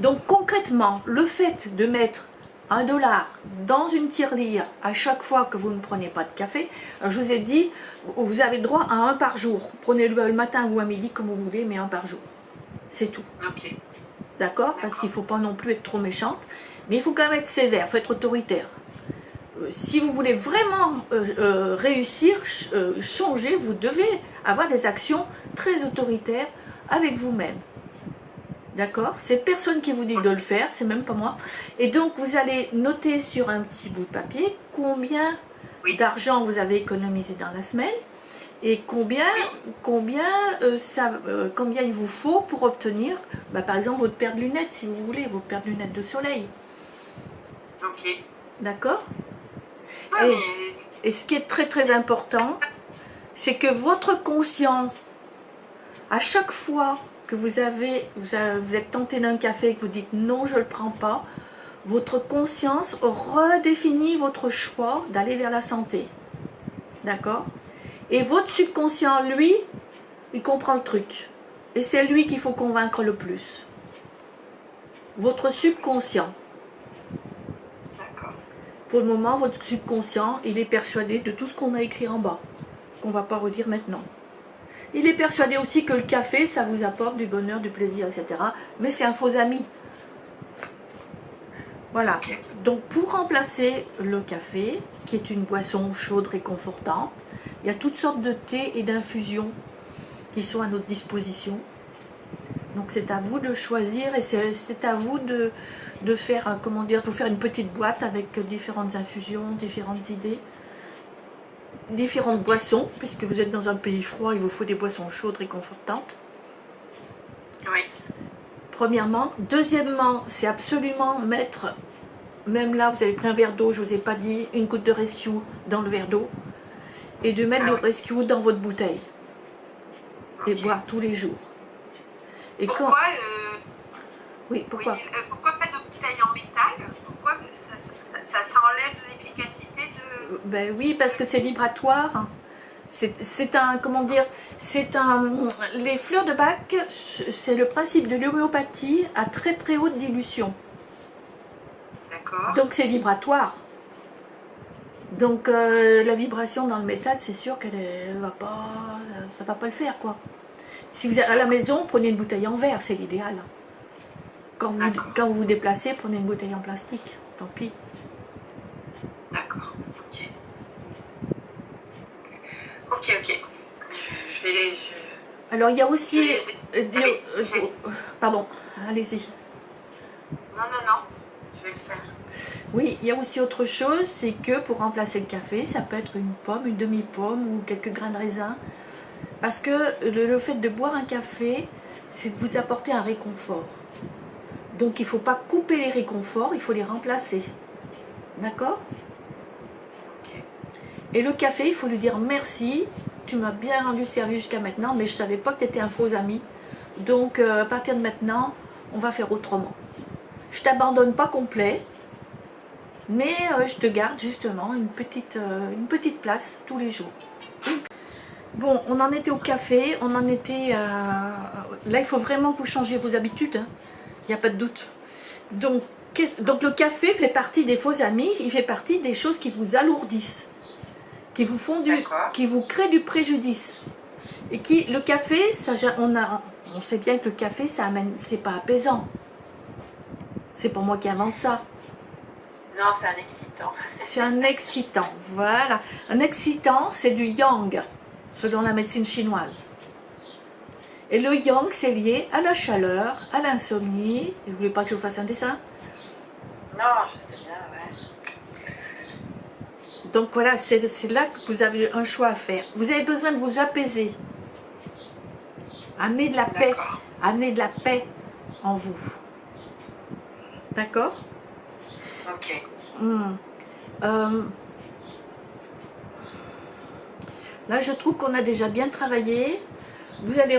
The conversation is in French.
Donc concrètement, le fait de mettre 1 $ dans une tirelire à chaque fois que vous ne prenez pas de café, je vous ai dit, vous avez le droit à 1 par jour. Prenez-le le matin ou à midi comme vous voulez, mais 1 par jour. C'est tout. Ok. D'accord? Parce qu'il ne faut pas non plus être trop méchante, mais il faut quand même être sévère, il faut être autoritaire. Si vous voulez vraiment réussir, changer, vous devez avoir des actions très autoritaires avec vous-même. D'accord? C'est personne qui vous dit de le faire, c'est même pas moi. Et donc vous allez noter sur un petit bout de papier combien d'argent vous avez économisé dans la semaine et combien il vous faut pour obtenir, par exemple, votre paire de lunettes, si vous voulez, votre paire de lunettes de soleil. Ok. D'accord? Ah, Et ce qui est très très important, c'est que votre conscient, à chaque fois que vous êtes tenté d'un café et que vous dites non, je ne le prends pas, votre conscience redéfinit votre choix d'aller vers la santé. D'accord? Et votre subconscient, lui, il comprend le truc. Et c'est lui qu'il faut convaincre le plus. Votre subconscient. D'accord. Pour le moment, votre subconscient, il est persuadé de tout ce qu'on a écrit en bas, qu'on ne va pas redire maintenant. Il est persuadé aussi que le café, ça vous apporte du bonheur, du plaisir, etc. Mais c'est un faux ami. Voilà. Okay. Donc pour remplacer le café, qui est une boisson chaude réconfortante, il y a toutes sortes de thés et d'infusions qui sont à notre disposition. Donc c'est à vous de choisir et c'est à vous de faire, de vous faire une petite boîte avec différentes infusions, différentes idées. Différentes boissons, puisque vous êtes dans un pays froid, il vous faut des boissons chaudes réconfortantes. Oui. Premièrement. Deuxièmement, c'est absolument mettre, même là vous avez pris un verre d'eau, je ne vous ai pas dit, une goutte de rescue dans le verre d'eau, et de mettre du rescue dans votre bouteille, et boire tous les jours. Et pourquoi Oui, pourquoi pourquoi pas de bouteille en métal? Pourquoi ça s'enlève l'efficacité de... Ben oui, parce que c'est vibratoire. C'est un, les fleurs de Bach, c'est le principe de l'homéopathie à très très haute dilution. D'accord. Donc c'est vibratoire. Donc la vibration dans le métal, c'est sûr qu'elle va pas, ça va pas le faire quoi. Si vous êtes à la maison, prenez une bouteille en verre, c'est l'idéal. Quand vous vous déplacez, prenez une bouteille en plastique, tant pis. D'accord, ok. Ok. Je vais les... Alors il y a aussi... pardon, allez-y. Non, je vais le faire. Oui, il y a aussi autre chose, c'est que pour remplacer le café, ça peut être une pomme, une demi-pomme ou quelques grains de raisin. Parce que le fait de boire un café, c'est de vous apporter un réconfort. Donc il ne faut pas couper les réconforts, il faut les remplacer. D'accord? Okay. Et le café, il faut lui dire merci, tu m'as bien rendu service jusqu'à maintenant, mais je ne savais pas que tu étais un faux ami. Donc à partir de maintenant, on va faire autrement. Je ne t'abandonne pas complet, mais je te garde justement une petite place tous les jours. Bon, on en était au café, on en était à... Là, il faut vraiment que vous changiez vos habitudes, hein. Il n'y a pas de doute. Donc le café fait partie des faux amis, il fait partie des choses qui vous alourdissent, qui vous font qui vous créent du préjudice. Et le café, on sait bien que le café, ça amène, c'est pas apaisant. C'est pas moi qui invente ça. Non, c'est un excitant. C'est un excitant, voilà. Un excitant, c'est du yang, selon la médecine chinoise. Et le yang, c'est lié à la chaleur, à l'insomnie. Vous voulez pas que je vous fasse un dessin? Non, je sais bien, ouais. Donc voilà, c'est là que vous avez un choix à faire. Vous avez besoin de vous apaiser. Amener de la paix. Amener de la paix en vous. D'accord? Ok. Là, je trouve qu'on a déjà bien travaillé. Vous allez